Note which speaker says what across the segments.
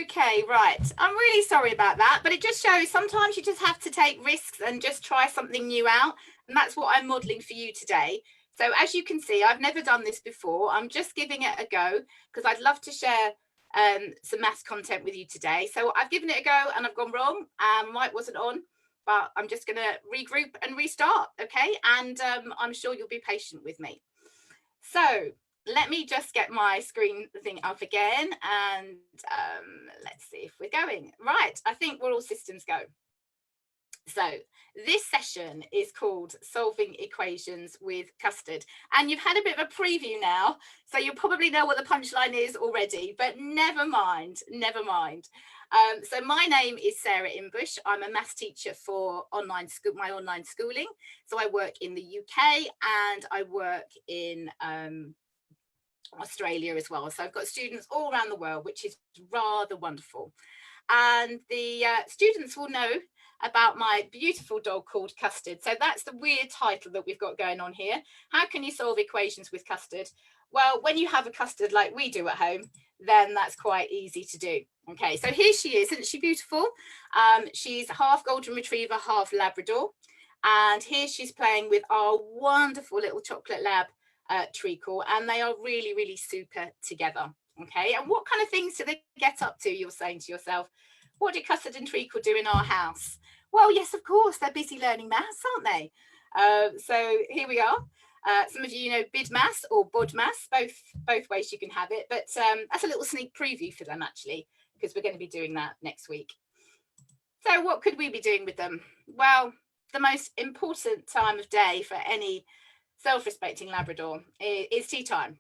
Speaker 1: Okay, right. I'm really sorry about that, but it just shows sometimes you just have to take risks and just try something new out. And that's what I'm modeling for you today. So as you can see, I've never done this before. I'm just giving it a go because I'd love to share some maths content with you today. So I've given it a go and I've gone wrong. Mic wasn't on, but I'm just going to regroup and restart. Okay. And I'm sure you'll be patient with me. So let me just get my screen thing up again and let's see if we're going. Right, I think we're all systems go. So this session is called Solving Equations with Custard. And you've had a bit of a preview now, so you'll probably know what the punchline is already, but never mind, never mind. So my name is Sarah Imbush. I'm a maths teacher for my online schooling. So I work in the UK and I work in Australia as well. So I've got students all around the world, which is rather wonderful. And the students will know about my beautiful dog called Custard. So that's the weird title that we've got going on here. How can you solve equations with custard? Well, when you have a custard like we do at home, then that's quite easy to do. Okay, so here she is. Isn't she beautiful? She's half golden retriever, half Labrador. And here she's playing with our wonderful little chocolate lab treacle, and they are really, really super together. Okay, and what kind of things do they get up to? You're saying to yourself, what do Custard and Treacle do in our house? Well, yes, of course, they're busy learning maths, aren't they? So here we are. Some of you know bid maths or bod maths, both ways you can have it, but that's a little sneak preview for them actually, because we're going to be doing that next week. So what could we be doing with them? Well, the most important time of day for any self-respecting Labrador is tea time.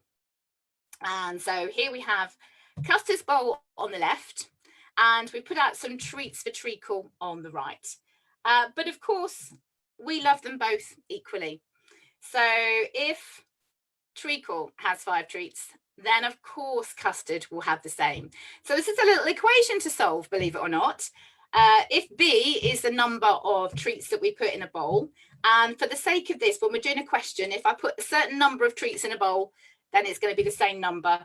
Speaker 1: And so here we have Custard's bowl on the left, and we put out some treats for Treacle on the right. But of course, we love them both equally. So if Treacle has 5 treats, then of course Custard will have the same. So this is a little equation to solve, believe it or not. If B is the number of treats that we put in a bowl, and for the sake of this, when we're doing a question, if I put a certain number of treats in a bowl, then it's going to be the same number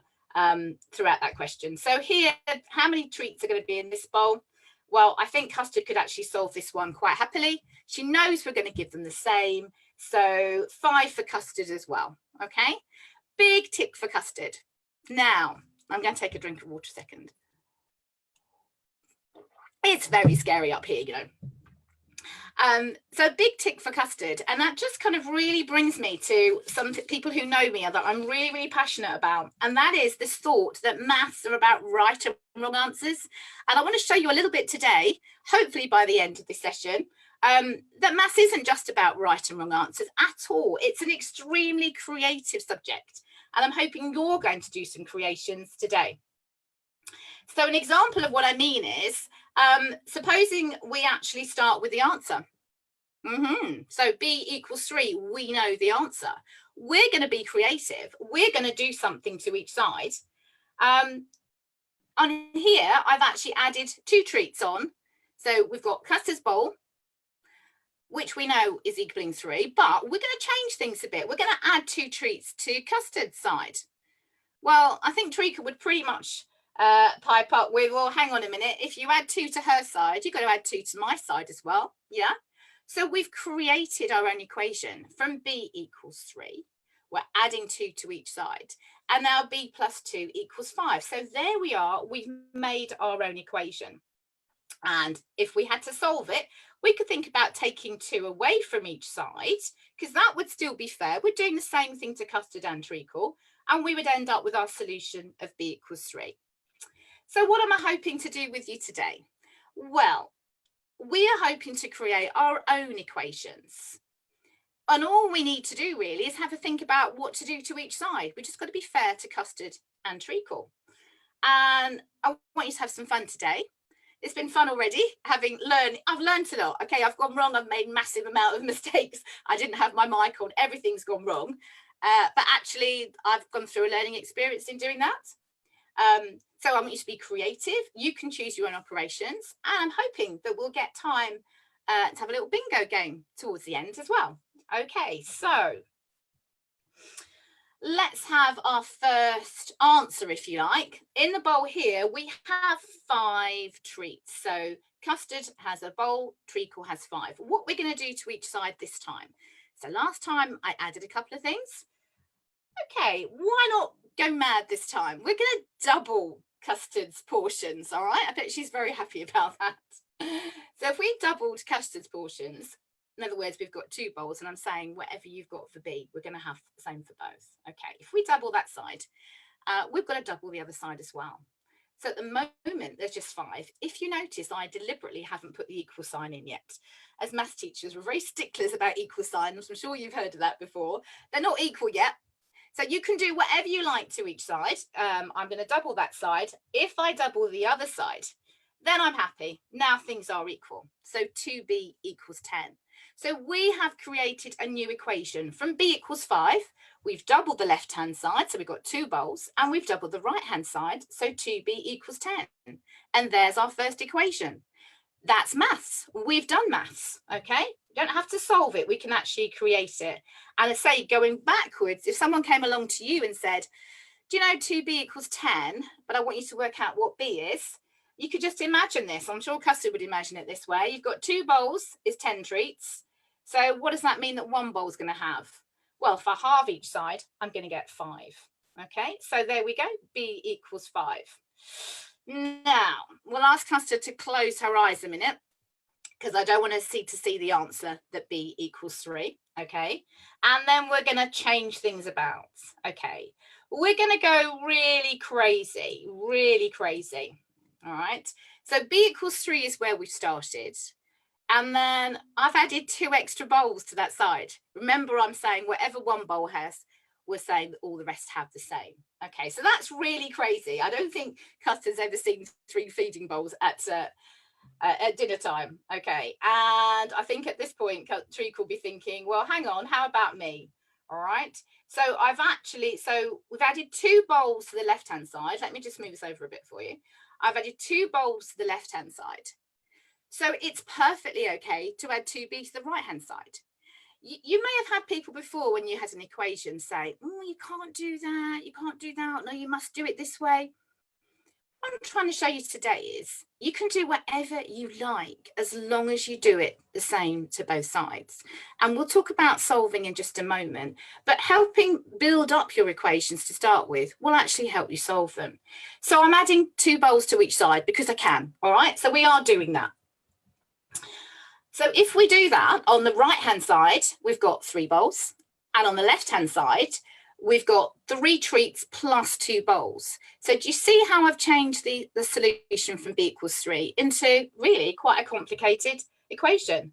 Speaker 1: throughout that question. So here, how many treats are going to be in this bowl? Well, I think Custard could actually solve this one quite happily. She knows we're going to give them the same. So 5 for Custard as well. Okay, big tick for Custard. Now, I'm going to take a drink of water a second. It's very scary up here, you know. So big tick for Custard, and that just kind of really brings me to some people who know me that I'm really, really passionate about, and that is this thought that maths are about right and wrong answers. And I want to show you a little bit today, hopefully by the end of this session, that maths isn't just about right and wrong answers at all. It's an extremely creative subject, and I'm hoping you're going to do some creations today. So an example of what I mean is, supposing we actually start with the answer. So B equals 3, we know the answer. We're going to be creative. We're going to do something to each side. On here, I've actually added 2 treats on. So we've got Custard's bowl, which we know is equaling 3, but we're going to change things a bit. We're going to add 2 treats to Custard's side. Well, I think Treacle would pretty much pipe up with, well, hang on a minute, if you add 2 to her side, you've got to add 2 to my side as well. Yeah. So we've created our own equation from B equals 3. We're adding 2 to each side. And now B plus 2 equals 5. So there we are. We've made our own equation. And if we had to solve it, we could think about taking 2 away from each side, because that would still be fair. We're doing the same thing to Custard and Treacle, and we would end up with our solution of B equals 3. So what am I hoping to do with you today? Well, we are hoping to create our own equations. And all we need to do really is have a think about what to do to each side. We've just got to be fair to Custard and Treacle. And I want you to have some fun today. It's been fun already, I've learned a lot. Okay, I've gone wrong, I've made massive amount of mistakes. I didn't have my mic on, everything's gone wrong. But actually, I've gone through a learning experience in doing that. So I want you to be creative. You can choose your own operations. And I'm hoping that we'll get time to have a little bingo game towards the end as well. Okay, so let's have our first answer, if you like. In the bowl here, we have 5 treats. So Custard has a bowl, Treacle has 5. What we're going to do to each side this time. So last time I added a couple of things. Okay, why not go mad this time? We're going to double Custard's portions, all right? I bet she's very happy about that. So if we doubled Custard's portions, in other words, we've got 2 bowls, and I'm saying whatever you've got for B, we're going to have the same for both. Okay, if we double that side, we've got to double the other side as well. So at the moment, there's just 5. If you notice, I deliberately haven't put the equal sign in yet. As maths teachers, we're very sticklers about equal signs. I'm sure you've heard of that before. They're not equal yet. So you can do whatever you like to each side. I'm going to double that side. If I double the other side, then I'm happy. Now things are equal. So 2b equals 10. So we have created a new equation. From b equals 5, we've doubled the left-hand side, so we've got 2 bowls, and we've doubled the right-hand side, so 2b equals 10. And there's our first equation. That's maths. We've done maths, okay? You don't have to solve it. We can actually create it. And I say, going backwards, if someone came along to you and said, do you know 2b equals 10, but I want you to work out what b is, you could just imagine this. I'm sure Custard would imagine it this way. You've got 2 bowls is 10 treats. So what does that mean that one bowl is going to have? Well, if I halve each side, I'm going to get 5. Okay, so there we go. B equals 5. Now, we'll ask Custard to close her eyes a minute, because I don't want to see the answer that B equals 3. Okay, and then we're going to change things about. Okay, we're going to go really crazy. All right, so B equals 3 is where we started. And then I've added 2 extra bowls to that side. Remember, I'm saying whatever one bowl has, we're saying that all the rest have the same. Okay, so that's really crazy. I don't think Custard's ever seen 3 feeding bowls at dinner time. Okay, and I think at this point, Treacle will be thinking, well, hang on, how about me? All right, so we've added 2 bowls to the left-hand side. Let me just move this over a bit for you. I've added 2 bowls to the left-hand side. So it's perfectly okay to add 2b to the right-hand side. You may have had people before, when you had an equation, say, oh, you can't do that, no, you must do it this way. What I'm trying to show you today is you can do whatever you like as long as you do it the same to both sides. And we'll talk about solving in just a moment, but helping build up your equations to start with will actually help you solve them. So I'm adding 2 bowls to each side because I can, all right? So we are doing that. So if we do that, on the right-hand side, we've got 3 bowls. And on the left-hand side, we've got 3 treats plus 2 bowls. So do you see how I've changed the solution from b equals 3 into really quite a complicated equation?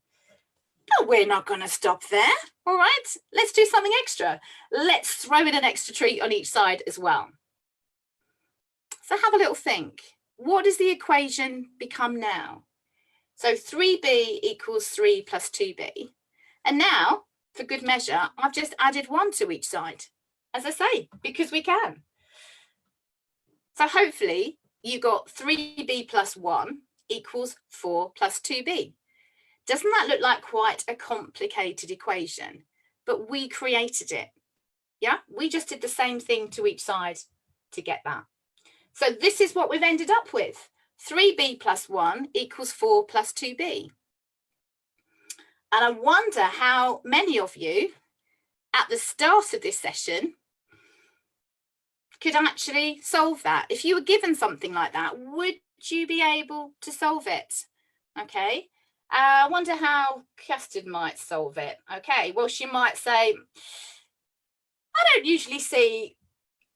Speaker 1: But we're not going to stop there. All right, let's do something extra. Let's throw in an extra treat on each side as well. So have a little think. What does the equation become now? So 3b equals 3 plus 2b. And now, for good measure, I've just added 1 to each side, as I say, because we can. So hopefully you got 3b plus 1 equals 4 plus 2b. Doesn't that look like quite a complicated equation? But we created it. Yeah, we just did the same thing to each side to get that. So this is what we've ended up with. 3b plus 1 equals 4 plus 2b. And I wonder how many of you at the start of this session could actually solve that. If you were given something like that, would you be able to solve it? Okay, I wonder how Custard might solve it. Okay, well, she might say, I don't usually see,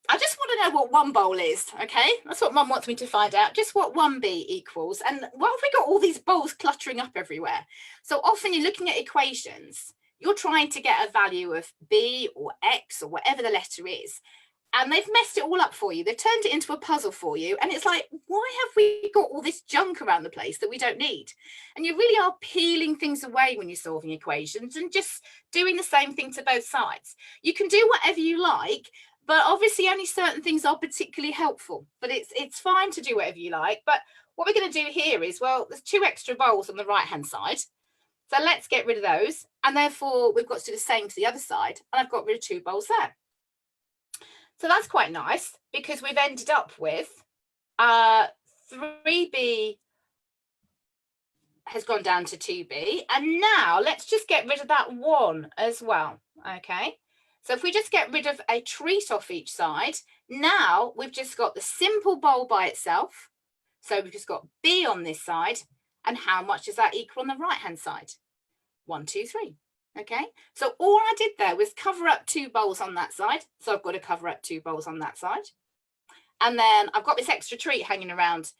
Speaker 1: I just want to know what 1 bowl is, okay? That's what Mum wants me to find out, just what 1b equals. And what have we got all these bowls cluttering up everywhere? So often you're looking at equations, you're trying to get a value of b or x or whatever the letter is, and they've messed it all up for you. They've turned it into a puzzle for you. And it's like, why have we got all this junk around the place that we don't need? And you really are peeling things away when you're solving equations and just doing the same thing to both sides. You can do whatever you like, but obviously only certain things are particularly helpful. But it's fine to do whatever you like. But what we're going to do here is, well, there's 2 extra bowls on the right-hand side. So let's get rid of those. And therefore, we've got to do the same to the other side. And I've got rid of 2 bowls there. So that's quite nice because we've ended up with 3B has gone down to 2B. And now let's just get rid of that 1 as well. Okay. So if we just get rid of a treat off each side, now we've just got the simple bowl by itself. So we've just got B on this side. And how much does that equal on the right-hand side? 1, 2, 3. Okay. So all I did there was cover up 2 bowls on that side. So I've got to cover up 2 bowls on that side. And then I've got this extra treat hanging around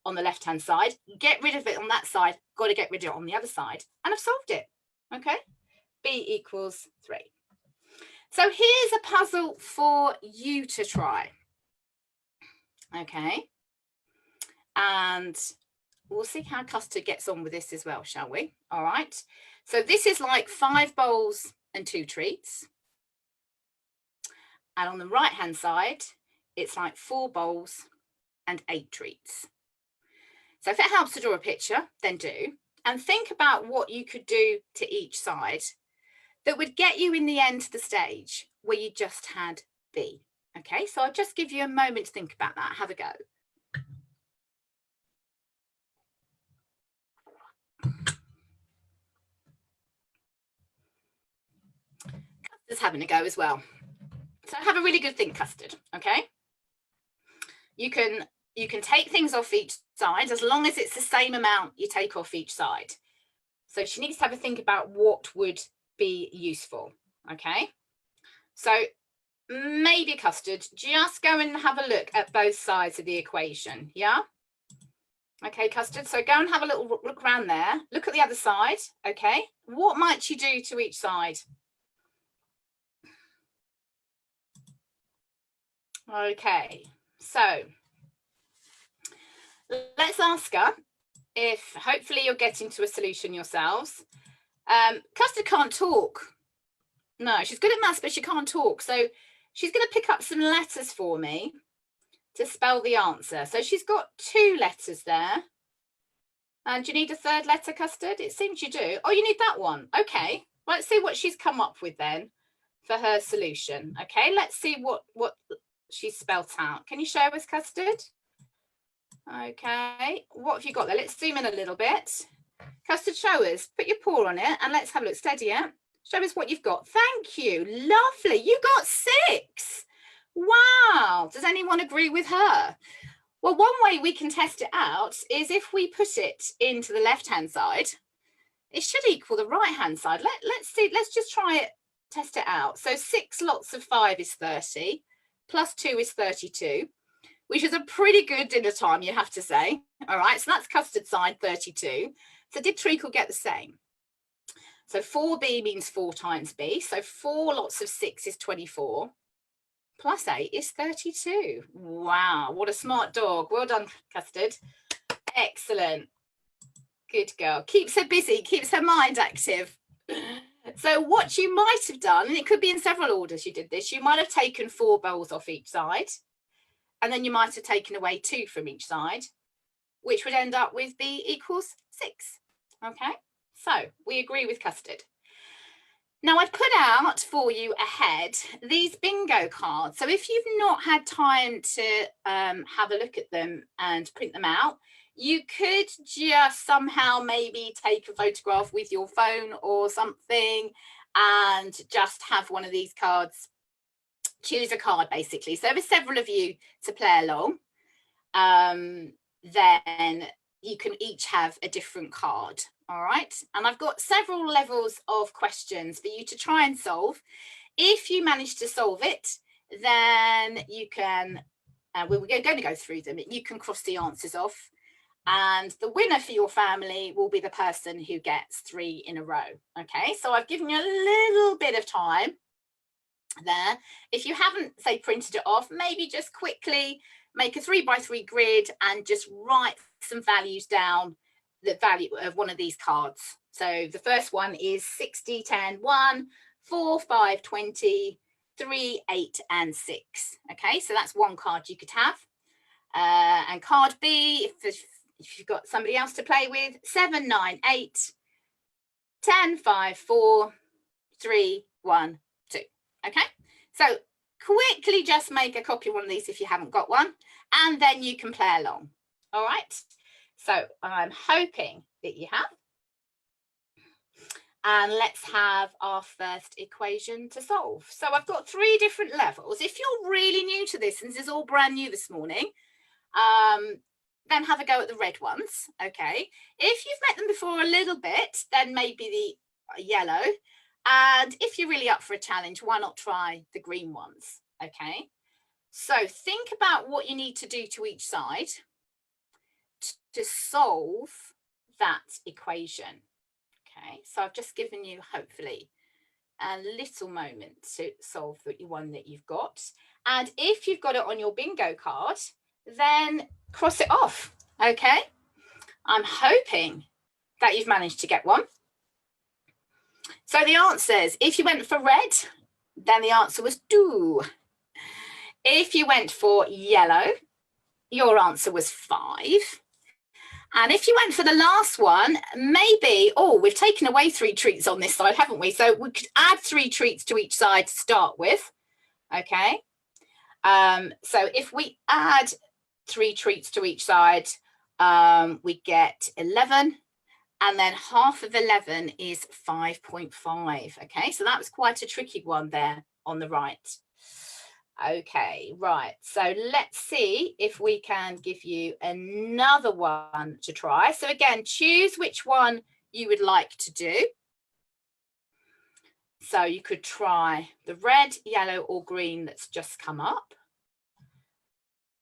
Speaker 1: on the left-hand side. Get rid of it on that side. Got to get rid of it on the other side. And I've solved it. Okay. B equals 3. So here's a puzzle for you to try. Okay. And we'll see how Custard gets on with this as well, shall we? All right. So this is like 5 bowls and 2 treats. And on the right-hand side, it's like 4 bowls and 8 treats. So if it helps to draw a picture, then do. And think about what you could do to each side that would get you in the end to the stage where you just had B. Okay, so I'll just give you a moment to think about that. Have a go. Custard's having a go as well. So have a really good think, Custard, okay? You can take things off each side as long as it's the same amount you take off each side. So she needs to have a think about what would be useful, okay? So maybe, Custard, just go and have a look at both sides of the equation, yeah? Okay, Custard, so go and have a little look around there. Look at the other side, okay? What might you do to each side? Okay, so let's ask her if hopefully you're getting to a solution yourselves. Custard can't talk. No, she's good at maths, but she can't talk. So she's going to pick up some letters for me to spell the answer. So she's got 2 letters there. And do you need a 3rd letter, Custard? It seems you do. Oh, you need that one. Okay, let's see what she's come up with then for her solution. Okay, let's see what she's spelt out. Can you show us, Custard? Okay, what have you got there? Let's zoom in a little bit. Custard, show us. Put your paw on it and let's have a look. Steady it. Show us what you've got. Thank you. Lovely. You got 6. Wow. Does anyone agree with her? Well, one way we can test it out is if we put it into the left-hand side, it should equal the right-hand side. Let's see. Let's just try it, test it out. So 6 lots of 5 is 30, plus 2 is 32, which is a pretty good dinner time, you have to say. All right, so that's Custard side, 32. So did treacle get the same? So 4B means 4 times B. So 4 lots of 6 is 24. Plus 8 is 32. Wow, what a smart dog. Well done, Custard. Excellent. Good girl. Keeps her busy, keeps her mind active. So what you might have done, and it could be in several orders you did this, you might have taken 4 bowls off each side, and then you might have taken away 2 from each side, which would end up with B equals 6. Okay, so we agree with Custard. Now I've put out for you ahead these bingo cards. So if you've not had time to have a look at them and print them out, you could just somehow maybe take a photograph with your phone or something and just have one of these cards. Choose a card basically. So there's several of you to play along. Then you can each have a different card. All right, and I've got several levels of questions for you to try and solve. If you manage to solve it, then you can, we're going to go through them. You can cross the answers off, and the winner for your family will be the person who gets 3 in a row. Okay, so I've given you a little bit of time there. If you haven't, say, printed it off, maybe just quickly make a 3x3 grid and just write some values down, the value of one of these cards. So the first one is 60, 10, 1, 4, 5, 20, 3, 8, and 6. Okay, so that's one card you could have. And card B, if you've got somebody else to play with, 7, 9, 8, 10, 5, 4, 3, 1, 2. Okay, so quickly just make a copy of one of these if you haven't got one, and then you can play along. All right. So I'm hoping that you have. And let's have our first equation to solve. So I've got 3 different levels. If you're really new to this, and this is all brand new this morning, then have a go at the red ones, okay? If you've met them before a little bit, then maybe the yellow. And if you're really up for a challenge, why not try the green ones, okay? So think about what you need to do to each side to solve that equation. Okay, so I've just given you, hopefully, a little moment to solve the one that you've got. And if you've got it on your bingo card, then cross it off, okay? I'm hoping that you've managed to get one. So the answers, if you went for red, then the answer was do. If you went for yellow, your answer was 5. And if you went for the last one, maybe, oh, we've taken away 3 treats on this side, haven't we? So we could add 3 treats to each side to start with, okay? So if we add 3 treats to each side, we get 11, and then half of 11 is 5.5, okay? So that was quite a tricky one there on the right. Okay, right, so let's see if we can give you another one to try. So again, choose which one you would like to do. So you could try the red, yellow or green that's just come up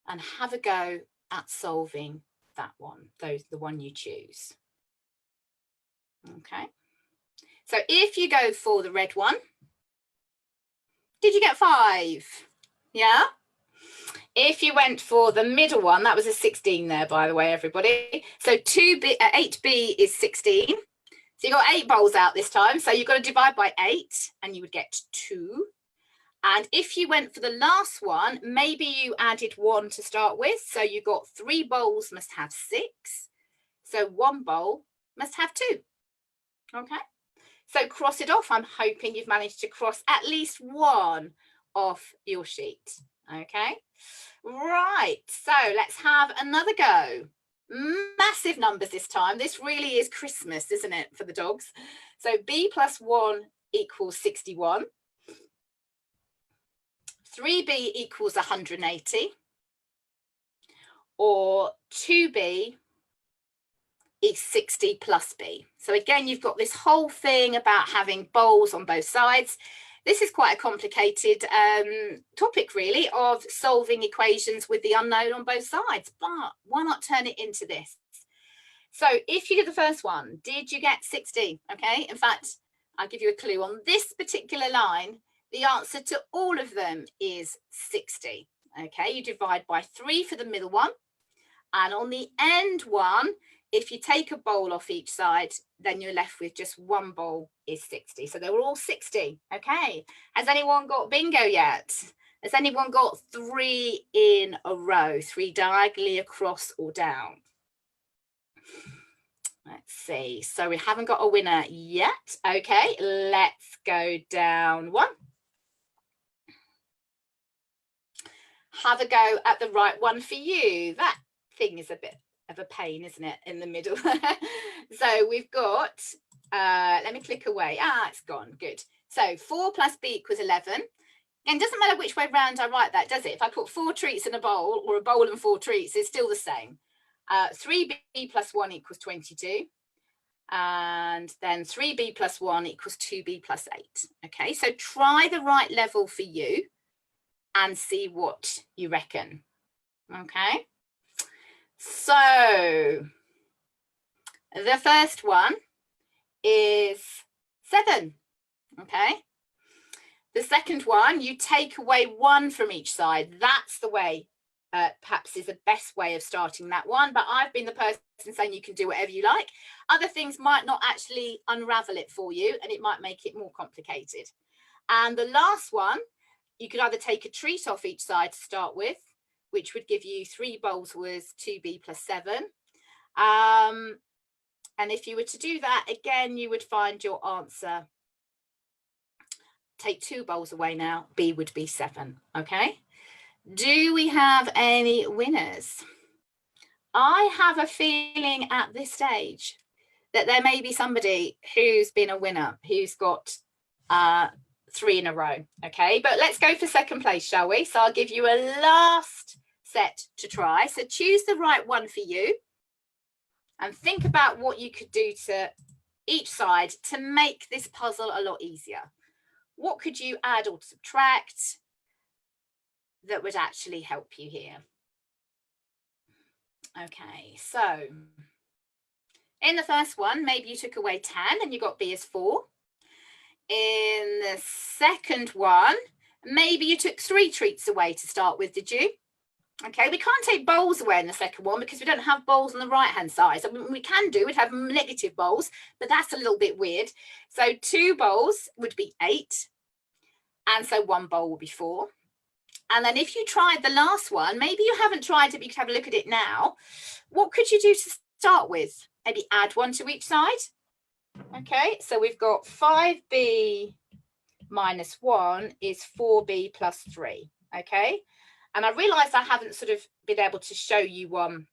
Speaker 1: and have a go at solving that one, the one you choose. Okay, so if you go for the red one, did you get 5? Yeah. If you went for the middle one, that was a 16 there, by the way, everybody. So 8B is 16. So you got 8 bowls out this time. So you've got to divide by 8 and you would get 2. And if you went for the last one, maybe you added 1 to start with. So you got 3 bowls must have 6. So 1 bowl must have 2. Okay. So cross it off. I'm hoping you've managed to cross at least one off your sheet. Okay. Right. So let's have another go. Massive numbers this time. This really is Christmas, isn't it, for the dogs? So B plus 1 equals 61. 3B equals 180. Or 2B is 60 plus B. So again, you've got this whole thing about having bowls on both sides. This is quite a complicated topic, really, of solving equations with the unknown on both sides. But why not turn it into this? So if you did the first one, did you get 60? Okay, in fact, I'll give you a clue. On this particular line, the answer to all of them is 60. Okay, you divide by 3 for the middle one. And on the end one, if you take a bowl off each side, then you're left with just 1 bowl is 60. So they were all 60. Okay. Has anyone got bingo yet? Has anyone got 3 in a row, 3 diagonally across or down? Let's see. So we haven't got a winner yet. Okay, let's go down 1. Have a go at the right one for you. That thing is a bit of a pain, isn't it, in the middle? So we've got, let me click away. It's gone. Good. So 4 plus B equals 11. And it doesn't matter which way round I write that, does it? If I put 4 treats in a bowl or a bowl and 4 treats, it's still the same. 3B plus 1 equals 22. And then 3B plus 1 equals 2B plus 8. Okay, so try the right level for you and see what you reckon. Okay. So the first one is 7. Okay. The second one, you take away 1 from each side. That's the way, perhaps is the best way of starting that one. But I've been the person saying you can do whatever you like. Other things might not actually unravel it for you, and it might make it more complicated. And the last one, you could either take a treat off each side to start with, which would give you 3 bowls was 2B plus 7. And if you were to do that, again, you would find your answer take 2 bowls away now, B would be 7, okay? Do we have any winners? I have a feeling at this stage that there may be somebody who's been a winner, who's got 3 in a row, okay? But let's go for second place, shall we? So I'll give you a last set to try. So choose the right one for you and think about what you could do to each side to make this puzzle a lot easier. What could you add or subtract that would actually help you here? Okay, so in the first one, maybe you took away 10 and you got B as 4. In the second one, maybe you took 3 treats away to start with, did you? Okay, we can't take bowls away in the second one because we don't have bowls on the right-hand side. So we can do, we'd have negative bowls, but that's a little bit weird. So 2 bowls would be 8. And so 1 bowl would be 4. And then if you tried the last one, maybe you haven't tried it, but you could have a look at it now. What could you do to start with? Maybe add 1 to each side. Okay, so we've got 5B minus 1 is 4B plus 3. Okay, and I realised I haven't sort of been able to show you one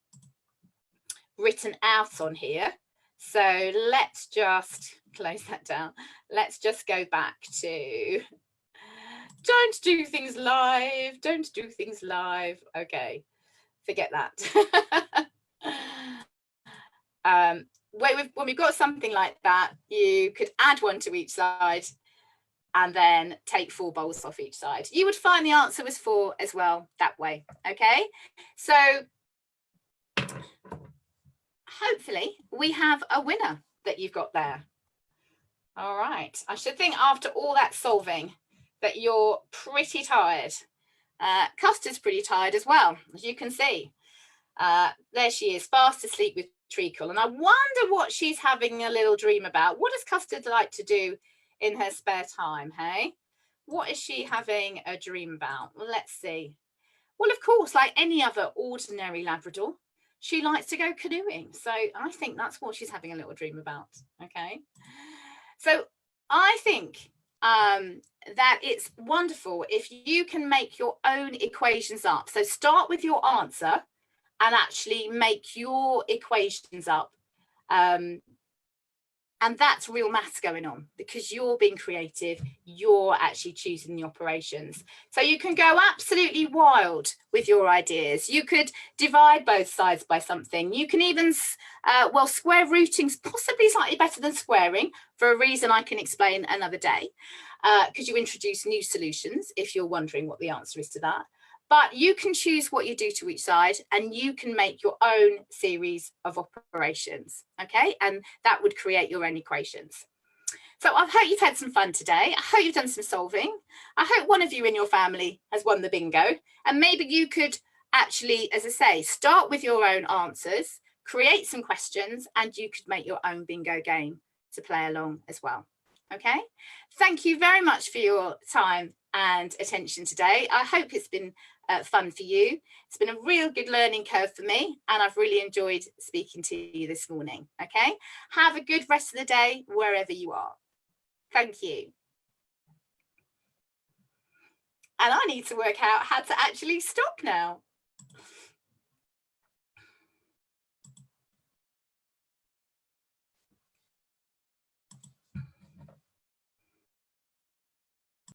Speaker 1: written out on here. So let's just close that down. Let's just go back to, don't do things live, don't do things live. Okay, forget that. When we've got something like that, you could add 1 to each side and then take 4 bowls off each side. You would find the answer was 4 as well that way. Okay, so hopefully we have a winner that you've got there. All right, I should think after all that solving that you're pretty tired. Custard's pretty tired as well, as you can see. There she is, fast asleep with treacle. And I wonder what she's having a little dream about. What does Custard like to do in her spare time, hey? What is she having a dream about? Well, let's see. Well, of course, like any other ordinary Labrador, she likes to go canoeing. So I think that's what she's having a little dream about, okay? So I think that it's wonderful if you can make your own equations up. So start with your answer and actually make your equations up. And that's real maths going on because you're being creative, you're actually choosing the operations. So you can go absolutely wild with your ideas. You could divide both sides by something. You can even, well, square rooting's possibly slightly better than squaring for a reason I can explain another day, because you introduce new solutions if you're wondering what the answer is to that. But you can choose what you do to each side and you can make your own series of operations, okay? And that would create your own equations. So I hope you've had some fun today. I hope you've done some solving. I hope one of you in your family has won the bingo. And maybe you could actually, as I say, start with your own answers, create some questions, and you could make your own bingo game to play along as well, okay? Thank you very much for your time and attention today. I hope it's been fun for you. It's been a real good learning curve for me and I've really enjoyed speaking to you this morning. Okay, have a good rest of the day wherever you are. Thank you. And I need to work out how to actually stop now.